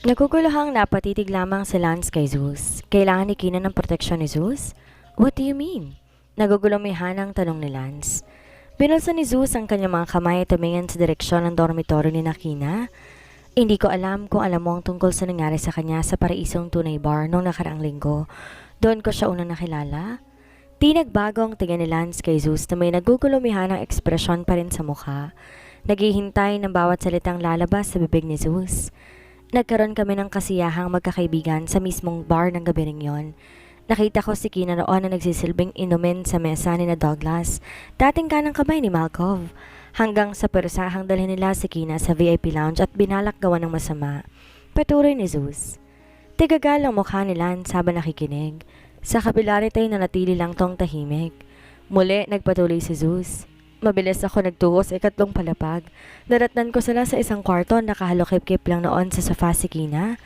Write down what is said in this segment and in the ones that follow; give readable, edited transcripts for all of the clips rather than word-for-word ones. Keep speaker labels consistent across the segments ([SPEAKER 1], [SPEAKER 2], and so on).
[SPEAKER 1] Naguguluhang napatitig lamang si Lance kay Zeus. Kailangan ni Kina ng proteksyon ni Zeus? What do you mean? Nagugulumihan ang tanong ni Lance. Binulsa ni Zeus ang kanyang mga kamay at tumingin sa direksyon ng dormitory ni Nakina. Hindi ko alam kung alam mo ang tungkol sa nangyari sa kanya sa Paraisong Tunay Bar noong nakaraang linggo. Doon ko siya unang nakilala. Di nagbago ang tingin ni Lance kay Zeus na may nagugulumihan ang ekspresyon pa rin sa mukha. Naghihintay ng bawat salitang lalabas sa bibig ni Zeus. Nagkaroon kami ng kasiyahang magkakaibigan sa mismong bar ng gabi ring yon. Nakita ko si Kina noon na nagsisilbing inumin sa mesa ni na Douglas, dating kanang kamay ni Malkov. Hanggang sa persahang dalhin nila si Kina sa VIP lounge at binalak gawa ng masama. Patuloy ni Zeus. Tigagal ang mukha ni Lance habang nakikinig. Sa kabila rito'y nanatili lang tong tahimik. Muli nagpatuloy si Zeus. Mabilis ako nagtungo sa ikatlong palapag. Naratnan ko sila sa isang kwarto, nakahalokip-kip lang noon sa sofa si Kina.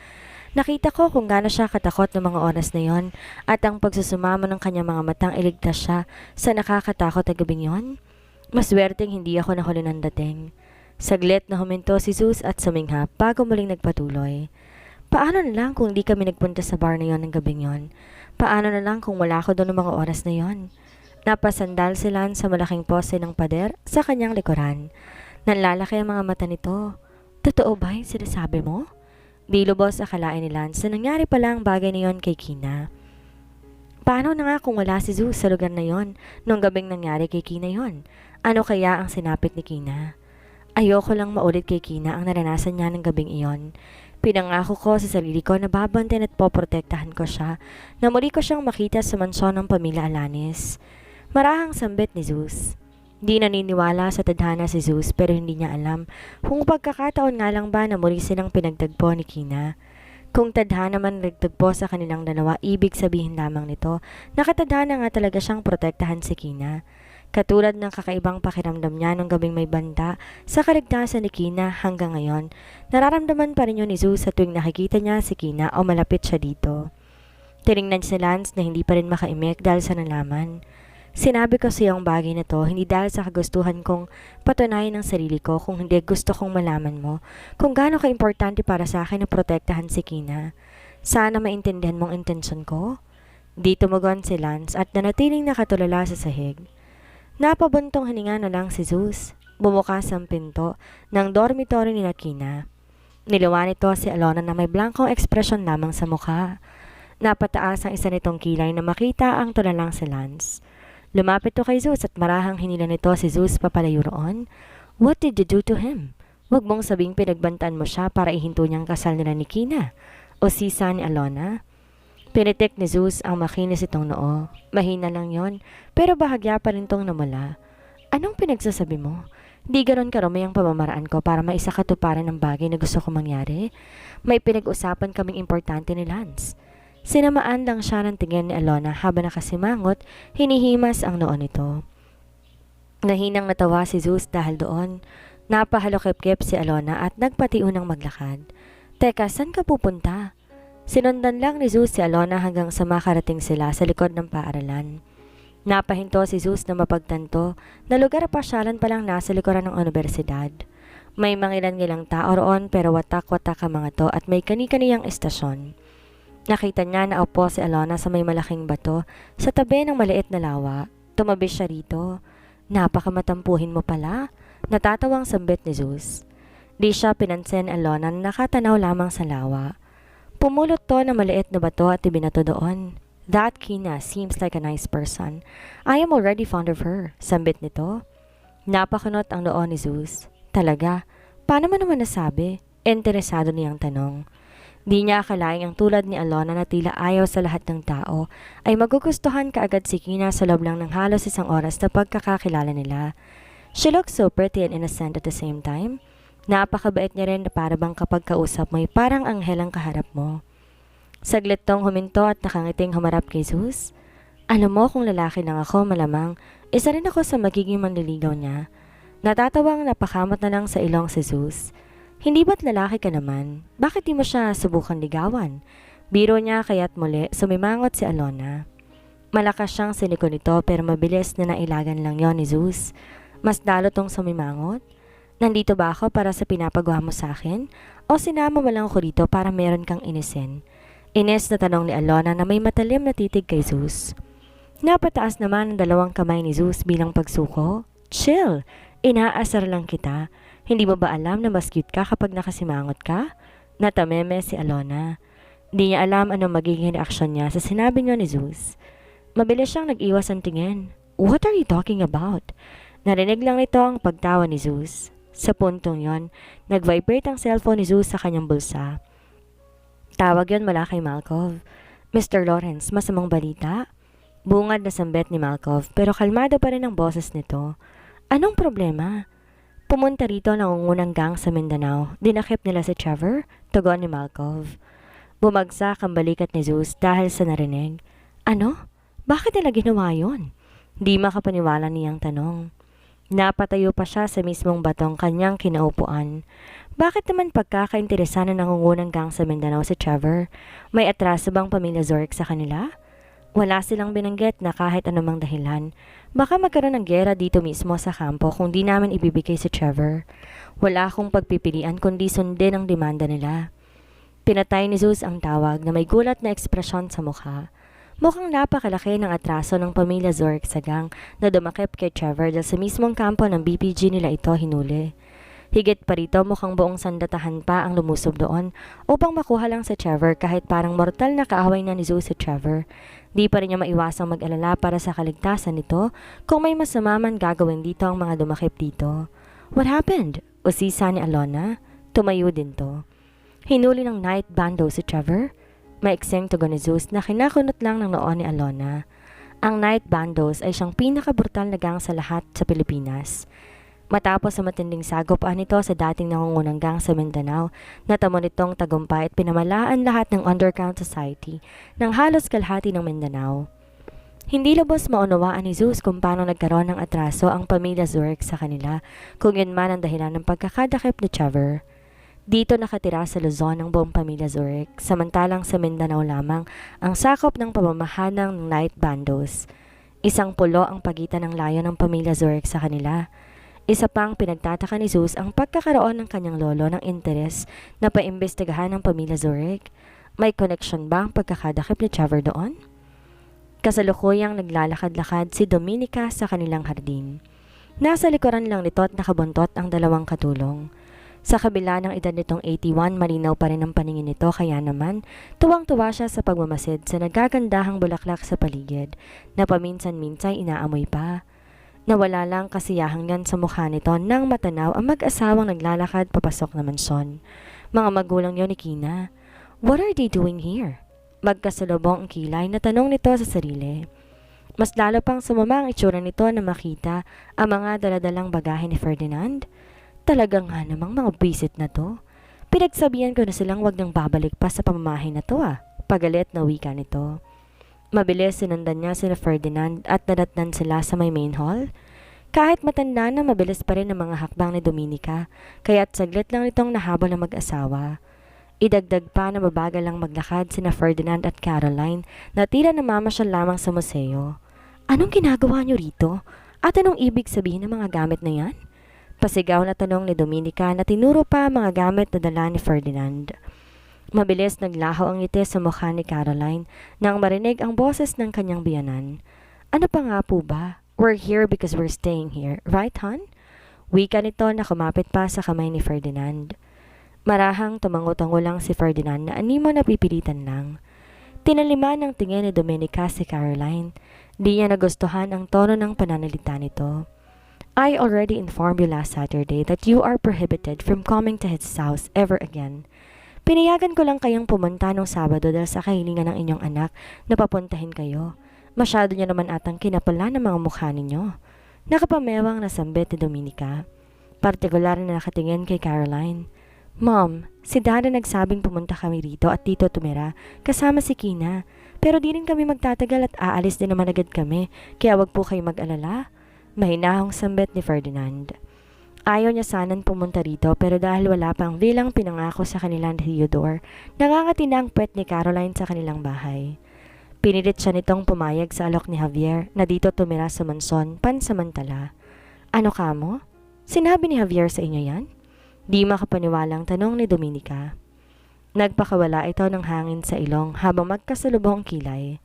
[SPEAKER 1] Nakita ko kung gaano siya katakot ng mga oras na yon at ang pagsusumamo ng kanyang mga matang iligtas siya sa nakakatakot na gabing yon. Maswerteng hindi ako nahuli ng dating. Saglit na huminto si Zeus at suminghap bago muling nagpatuloy. Paano na lang kung di kami nagpunta sa bar na yon ng gabing yon? Paano na lang kung wala ako doon ng mga oras na yon? Napasandal si Lance sa malaking poste ng pader sa kanyang likuran. Nanlalaki ang mga mata nito. Totoo ba yung sinasabi mo? Di lubos akalain ni Lance na nangyari pala ang bagay na yon kay Kina. Paano na nga kung wala si Zeus sa lugar na yon nung gabing nangyari kay Kina yon? Ano kaya ang sinapit ni Kina? Ayoko lang maulit kay Kina ang naranasan niya ng gabing iyon. Pinangako ko sa sarili ko na babantayan at poprotektahan ko siya na muli ko siyang makita sa mansyon ng pamilya Alanis. Marahang sambit ni Zeus. Di naniniwala sa tadhana si Zeus pero hindi niya alam kung pagkakataon nga lang ba na muli silang pinagtagpo ni Kina. Kung tadhana man nagtagpo sa kanilang dalawa, ibig sabihin lamang nito na katadhana nga talaga siyang protektahan si Kina. Katulad ng kakaibang pakiramdam niya nung gabing may banta sa kaligtasan ni Kina hanggang ngayon, nararamdaman pa rin yun ni Zeus sa tuwing nakikita niya si Kina o malapit siya dito. Tinignan si Lance na hindi pa rin makaimik dahil sa nalaman. Sinabi ko sa iyong bagay na to hindi dahil sa kagustuhan kong patunayan ng sarili ko, kung hindi gusto kong malaman mo kung gaano ka-importante para sa akin na protektahan si Kina. Sana maintindihan mong intensyon ko. Di tumugon si Lance at nanatiling nakatulala sa sahig. Napabuntong hininga na lang si Zeus. Bumukas ang pinto ng dormitory ni Kina. Niluwa nito si Alona na may blankong ekspresyon lamang sa mukha. Napataas ang isa nitong kilay na makita ang tulalang si Lance. Lumapit to kay Zeus at marahang hinila nito si Zeus papalayo roon. What did you do to him? Huwag mong sabing pinagbantaan mo siya para ihinto niyang kasal nila ni Kina o sisa ni Alona. Pinitik ni Zeus ang makinis itong noo. Mahina lang yon, pero bahagya pa rin tong namula. Anong pinagsasabi mo? Di ganon karami ang pamamaraan ko para maisakatuparan ng bagay na gusto ko mangyari. May pinag-usapan kaming importante ni Lance. Sinamaan lang siya ng tingin ni Alona habang nakasimangot, hinihimas ang noo nito. Nahinang natawa si Zeus dahil doon. Napahalokip-kip si Alona at nagpatiunang maglakad. Teka, saan ka pupunta? Sinundan lang ni Zeus si Alona hanggang sa makarating sila sa likod ng paaralan. Napahinto si Zeus na mapagtanto na lugar pasyalan palang nasa likuran ng universidad. May mangilan-ngilang tao roon pero watak-watak ang mga to at may kani-kaniyang estasyon. Nakita niya na upo si Alona sa may malaking bato sa tabi ng maliit na lawa. Tumabi siya rito. Napakamatampuhin mo pala. Natatawang sambit ni Zeus. Di siya pinansin Alona na nakatanaw lamang sa lawa. Pumulot to na maliit na bato at ibinato doon. That Kina seems like a nice person. I am already fond of her, sambit nito. Napakunot ang noo ni Zeus. Talaga? Paano mo naman nasabi? Interesado niyang tanong. Di niya akalaing ang tulad ni Alona na tila ayaw sa lahat ng tao ay magugustuhan kaagad si Kina sa loob lang ng halos isang oras na pagkakakilala nila. She looks so pretty and innocent at the same time. Napakabait niya rin na parabang kapag kausap mo ay parang anghel ang kaharap mo. Saglit tong huminto at nakangiting humarap kay Zeus. Alam mo kung lalaki lang ako malamang, isa rin ako sa magiging manliligaw niya. Natatawang napakamot na lang sa ilong si Zeus. Hindi ba't lalaki ka naman? Bakit di mo siya subukan ligawan? Biro niya kaya't muli sumimangot si Alona. Malakas siyang siniko nito pero mabilis na nailagan lang yon ni Zeus. Mas lalo tong sumimangot. Nandito ba ako para sa pinapagawa mo sa akin? O sinama mo lang ako dito para meron kang inisin? Ines na tanong ni Alona na may matalim na titig kay Zeus. Napataas naman ang dalawang kamay ni Zeus bilang pagsuko. Chill! Inaasar lang kita. Hindi mo ba alam na mas cute ka kapag nakasimangot ka? Natameme si Alona. Di niya alam anong magiging reaksyon niya sa sinabi niya ni Zeus. Mabilis siyang nag-iwas ang tingin. What are you talking about? Narinig lang nito ang pagtawa ni Zeus. Sa puntong yon, nag-vibrate ang cellphone ni Zeus sa kanyang bulsa. Tawag yon mula kay Malkov. Mr. Lawrence, masamang balita? Bungad na sambet ni Malkov pero kalmado pa rin ang boses nito. Anong problema? Pumunta rito ng ungunang gang sa Mindanao. Dinakip nila si Trevor, tugon ni Malkov. Bumagsak ang balikat ni Zeus dahil sa narinig. Ano? Bakit nila ginawa yun? Di makapaniwala niyang tanong. Napatayo pa siya sa mismong batong kanyang kinaupuan. Bakit naman pagkakainteresan ng nangungunang gang sa Mindanao si Trevor? May atraso bang pamilya Zork sa kanila? Wala silang binanggit na kahit anumang dahilan. Baka magkaroon ng gera dito mismo sa kampo kung di namin ibibigay si Trevor. Wala akong pagpipilian kundi sundin ang demanda nila. Pinatay ni Zeus ang tawag na may gulat na ekspresyon sa mukha. Mukhang napakalaki ng atraso ng pamilya Zork sa gang na dumakip kay Trevor dahil sa mismong kampo ng BPG nila ito hinuli. Higit pa rito mukhang buong sandatahan pa ang lumusob doon upang makuha lang si Trevor kahit parang mortal na kaaway na ni Zeus si Trevor. Di pa rin niya maiwasang mag-alala para sa kaligtasan nito kung may masama man gagawin dito ang mga dumakip dito. What happened? Usisa ni Alona. Tumayo din to. Hinuli ng night bando si Trevor. Maikseng tugon ni Zeus na kinakunot lang ng noo ni Alona. Ang night bandos ay siyang pinakabrutal na gang sa lahat sa Pilipinas. Matapos sa matinding sagupaan nito sa dating nangungunang gang sa Mindanao, natamo nitong tagumpay at pinamalaan lahat ng underground society ng halos kalahati ng Mindanao. Hindi lubos maunawaan ni Zeus kung paano nagkaroon ng atraso ang pamilya Zork sa kanila kung yun man ang dahilan ng pagkakadakip ni Trevor. Dito nakatira sa Luzon ang buong pamilya Zork, samantalang sa Mindanao lamang ang sakop ng pamamahanang ng night bandos. Isang pulo ang pagitan ng layo ng pamilya Zork sa kanila. Isa pang pinagtataka ni Zeus ang pagkakaroon ng kanyang lolo ng interes na paimbestigahan ng pamilya Zork. May connection ba ang pagkakadakip ni Trevor doon? Kasalukuyang naglalakad-lakad si Dominica sa kanilang hardin. Nasa likuran lang nito at nakabuntot ang dalawang katulong. Sa kabila ng edad nitong 81, malinaw pa rin ang paningin nito kaya naman tuwang-tuwa siya sa pagmamasid sa nagagandahang bulaklak sa paligid na paminsan-minsan inaamoy pa. Nawala lang kasiyahang yan sa mukha nito nang matanaw ang mag-asawang naglalakad papasok na mansyon. Mga magulang yon ni Kina. What are they doing here? Magkasalubong ang kilay na tanong nito sa sarili. Mas lalo pang sumama ang itsura nito na makita ang mga daladalang bagahe ni Ferdinand. Talagang nga namang mga bisit na to. Pinagsabihan ko na silang wag nang babalik pa sa pamamahay na to Pagalit na wika nito. Mabilis sinundan niya sina Ferdinand at nadatnan sila sa may main hall. Kahit matanda na mabilis pa rin ang mga hakbang ni Dominica, kaya't saglit lang itong nahabol na mag-asawa. Idagdag pa na mabagal lang maglakad sina Ferdinand at Caroline na tila namamasyal lamang sa museo. Anong ginagawa niyo rito? At anong ibig sabihin ng mga gamit na yan? Pasigaw na tanong ni Dominica na tinuro pa ang mga gamit na dala ni Ferdinand. Mabilis naglaho ang ngiti sa mukha ni Caroline nang marinig ang boses ng kanyang biyanan. Ano pa nga po ba? We're here because we're staying here, right hon? Wika nito na kumapit pa sa kamay ni Ferdinand. Marahang tumango-tango lang si Ferdinand na animo na pipilitan lang. Tinaliman ng tingin ni Dominica si Caroline. Di niya nagustuhan ang tono ng pananalita nito. I already informed you last Saturday that you are prohibited from coming to his house ever again. Pinayagan ko lang kayong pumunta nung Sabado dahil sa kahilingan ng inyong anak na papuntahin kayo. Masyado niya naman atang kinapala ng mga mukha ninyo. Nakapamewang na sambit ni Dominica. Partikular na nakatingin kay Caroline. Mom, si Dada nagsabing pumunta kami rito at dito tumira kasama si Kina. Pero di rin kami magtatagal at aalis din naman agad kami kaya wag po kayo mag-alala. Mahinahong sambit ni Ferdinand. Ayaw niya sanang pumunta rito pero dahil wala pang bilang pinangako sa kanila ni Theodore, nangangati na ang puwet ni Caroline sa kanilang bahay. Pinilit siya nitong pumayag sa alok ni Javier na dito tumira sa manson pansamantala. Ano ka mo? Sinabi ni Javier sa inyo yan? Di makapaniwalang tanong ni Dominica. Nagpakawala ito ng hangin sa ilong habang magkasalubong ang kilay.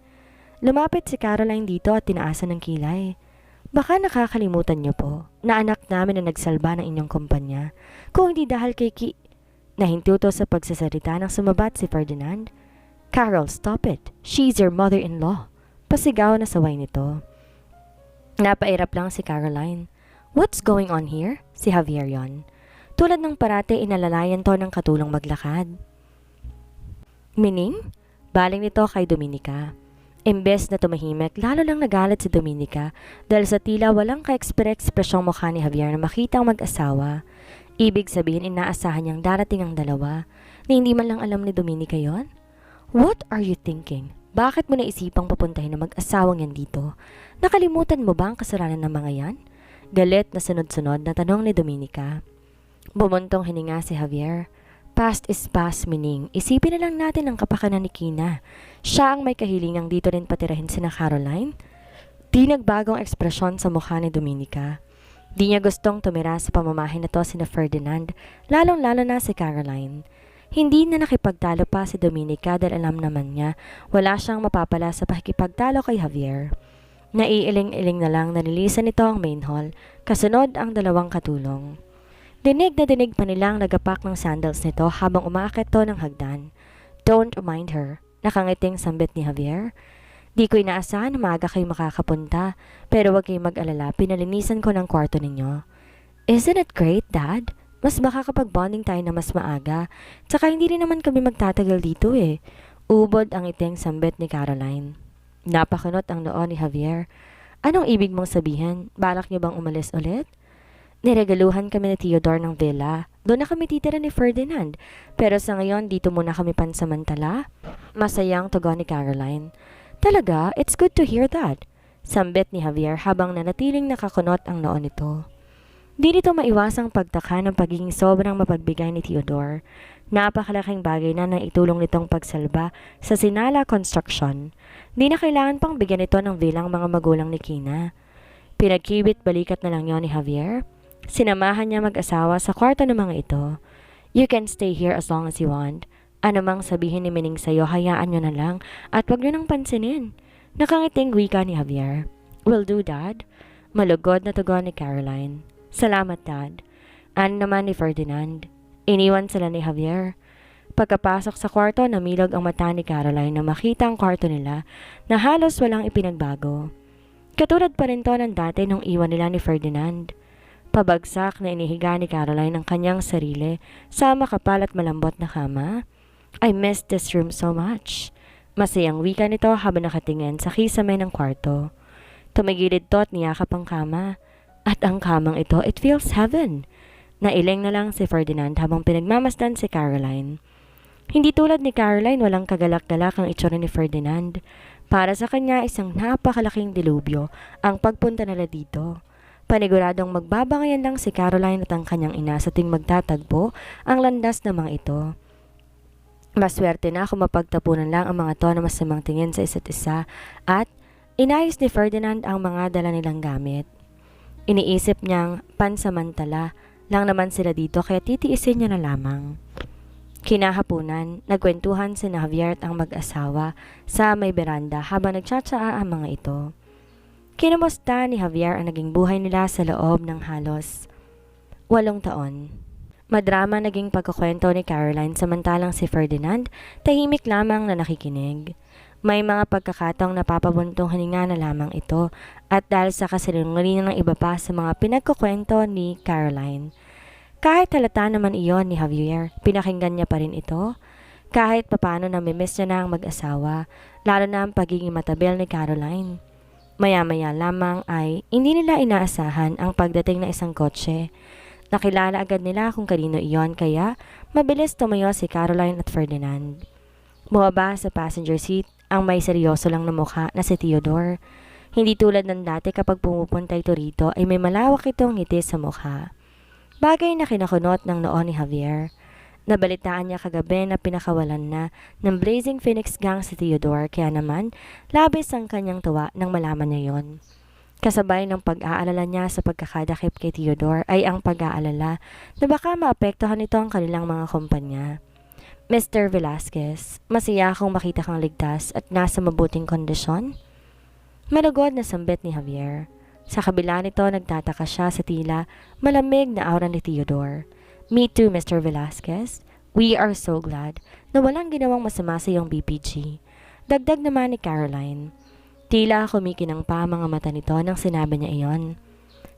[SPEAKER 1] Lumapit si Caroline dito at tinaasan ng kilay. Baka nakakalimutan niyo po na anak namin na nagsalba ng inyong kumpanya. Kung hindi dahil kay Nahintuto sa pagsasalita ng sumabat si Ferdinand. Carol, stop it. She's your mother-in-law. Pasigaw na saway nito. Napairap lang si Caroline. What's going on here? Si Javier yon. Tulad ng parate inalalayan to ng katulong maglakad. Mining? Baling nito kay Dominica. Imbes na tumahimik, lalo lang nagalit si Dominica dahil sa tila walang ka-ekspresyong mukha ni Javier na makita ang mag-asawa. Ibig sabihin inaasahan niyang darating ang dalawa na hindi man lang alam ni Dominica yon. What are you thinking? Bakit mo naisipang papuntahin na mag-asawang yan dito? Nakalimutan mo ba ang kasalanan ng mga yan? Galit na sunod-sunod na tanong ni Dominica. Bumuntong hininga si Javier. Past is past, Mining. Isipin na lang natin ang kapakanan ni Kina. Siya ang may kahilingang dito rin patirahin sina Caroline. Di nagbagong ekspresyon sa mukha ni Dominica. Di niya gustong tumira sa pamamahin na to sina Ferdinand, lalong-lalo na si Caroline. Hindi na nakipagtalo pa si Dominica dahil alam naman niya wala siyang mapapala sa pakikipagtalo kay Javier. Naiiling-iling na lang nalilisan nito ang main hall, kasunod ang dalawang katulong. Dinig na dinig pa nilang nagapak ng sandals nito habang umaakit to ng hagdan. Don't mind her, nakangiting sambit ni Javier. Di ko inaasahan na maaga kayo makakapunta, pero wag kayong mag-alala, pinalinisan ko ng kwarto ninyo. Isn't it great, Dad? Mas makakapag-bonding tayo na mas maaga, tsaka hindi rin naman kami magtatagal dito eh. Ubod ang iting sambit ni Caroline. Napakunot ang noo ni Javier. Anong ibig mong sabihin? Balak niyo bang umalis ulit? Niregaluhan kami ni Theodore ng villa. Doon na kami titira ni Ferdinand. Pero sa ngayon, dito muna kami pansamantala. Masayang tugon ni Caroline. Talaga, it's good to hear that. Sambit ni Javier habang nanatiling nakakunot ang noo nito. Di nito maiwasang pagtaka ng pagiging sobrang mapagbigay ni Theodore. Napakalaking bagay na naitulong nitong pagsalba sa Sinala Construction. Di na kailangan pang bigyan ito ng bilang mga magulang ni Kina. Pinagkibit balikat na lang yon ni Javier. Sinamahan niya mag-asawa sa kwarto ng mga ito. You can stay here as long as you want. Ano mang sabihin ni Mining sa'yo, hayaan nyo na lang at wag nyo nang pansinin. Nakangiting wika ni Javier. Will do, Dad. Malugod na tugon ni Caroline. Salamat, Dad. Ano naman ni Ferdinand? Iniwan sila ni Javier. Pagkapasok sa kwarto, namilog ang mata ni Caroline na makita ang kwarto nila na halos walang ipinagbago. Katulad pa rin to ng dati nung iwan nila ni Ferdinand. Pabagsak na inihiga ni Caroline ang kanyang sarili sa makapal at malambot na kama. I miss this room so much. Masayang wika nito habang nakatingin sa kisame ng kwarto. Tumigilid to at niyakap ang kama. At ang kamang ito, it feels heaven. Nailing na lang si Ferdinand habang pinagmamasdan si Caroline. Hindi tulad ni Caroline, walang kagalak-galak ang itsura ni Ferdinand. Para sa kanya, isang napakalaking dilubyo ang pagpunta nila dito. Paniguradong magbabangayan lang si Caroline at ang kanyang ina sa tuwing magtatagpo ang landas ng mga ito. Maswerte na kung mapagtapunan lang ang mga to na masamang tingin sa isa't isa at inayos ni Ferdinand ang mga dala nilang gamit. Iniisip niyang pansamantala lang naman sila dito kaya titiisin niya na lamang. Kinahapunan, nagkwentuhan si Javier at ang mag-asawa sa may beranda habang nagtsatsaa ang mga ito. Kinumusta ni Javier ang naging buhay nila sa loob ng halos 8 taon. Madrama naging pagkukwento ni Caroline samantalang si Ferdinand tahimik lamang na nakikinig. May mga pagkakataong napapabuntong hininga na lamang ito at dahil sa kasinungalingan ng iba pa sa mga pinagkukwento ni Caroline. Kahit halata naman iyon ni Javier, pinakinggan niya pa rin ito. Kahit papano namimiss niya na ang mag-asawa, lalo na ang pagiging matabil ni Caroline. Maya-maya lamang ay hindi nila inaasahan ang pagdating ng isang kotse. Nakilala agad nila kung kanino iyon kaya mabilis tumayo si Caroline at Ferdinand. Bumaba sa passenger seat ang may seryoso lang na mukha na si Theodore. Hindi tulad ng dati kapag pumupunta ito rito ay may malawak itong ngiti sa mukha. Bagay na kinakunot ng noo ni Javier. Nabalitaan niya kagabi na pinakawalan na ng Blazing Phoenix Gang si Theodore kaya naman labis ang kanyang tuwa nang malaman niya yon. Kasabay ng pag-aalala niya sa pagkakadakip kay Theodore ay ang pag-aalala na baka maapektuhan nito ang kanilang mga kumpanya. Mr. Velasquez, masaya akong makita kang ligtas at nasa mabuting kondisyon. Malugod na sambit ni Javier. Sa kabila nito, nagtataka siya sa tila malamig na aura ni Theodore. Me too, Mr. Velasquez. We are so glad na walang ginawang masama sa iyong BPG. Dagdag naman ni Caroline. Tila kumikinang pa ang mga mata nito nang sinabi niya iyon.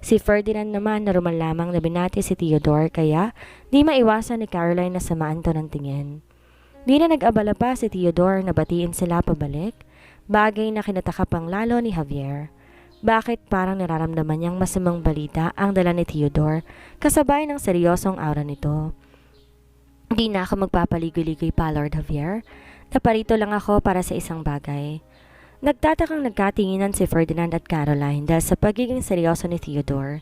[SPEAKER 1] Si Ferdinand naman na lamang na binati si Theodore kaya di maiwasan ni Caroline na samaan to ng tingin. Di na nag-abala pa si Theodore na batiin sila pabalik, bagay na kinataka pang lalo ni Javier. Bakit parang nararamdaman niyang masamang balita ang dala ni Theodore kasabay ng seryosong aura nito? Di na ako magpapaligoy-ligoy pa, Lord Javier. Naparito lang ako para sa isang bagay. Nagtatakang nagkatinginan si Ferdinand at Caroline dahil sa pagiging seryoso ni Theodore.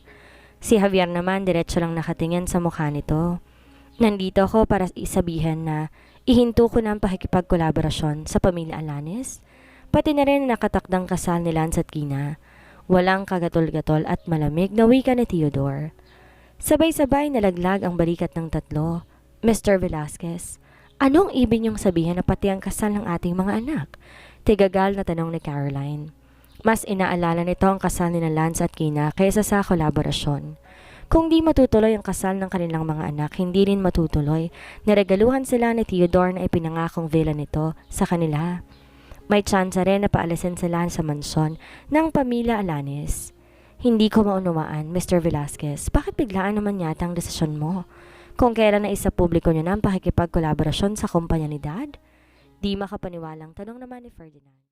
[SPEAKER 1] Si Javier naman diretso lang nakatingin sa mukha nito. Nandito ako para isabihin na ihinto ko na ang pakikipagkolaborasyon sa pamilya Alanes, pati na rin nakatakdang kasal ni Lance at Gina. Walang kagatol-gatol at malamig na wika ni Theodore. Sabay-sabay nalaglag ang balikat ng tatlo. Mr. Velasquez, anong ibig niyong sabihin na pati ang kasal ng ating mga anak? Tigagal na tanong ni Caroline. Mas inaalala nito ang kasal ni Lance at Gina kaysa sa kolaborasyon. Kung di matutuloy ang kasal ng kanilang mga anak, hindi rin matutuloy na regaluhan sila ni Theodore na ipinangakong villa nito sa kanila. May tsansa rin na paalisin sila sa mansyon ng pamilya Alanes. Hindi ko maunawaan, Mr. Velasquez, bakit biglaan naman yata ang desisyon mo? Kung kailan na isa publiko niyo na ang pakikipagkolaborasyon sa kumpanya ni Dad? Di makapaniwalang tanong naman ni Ferdinand.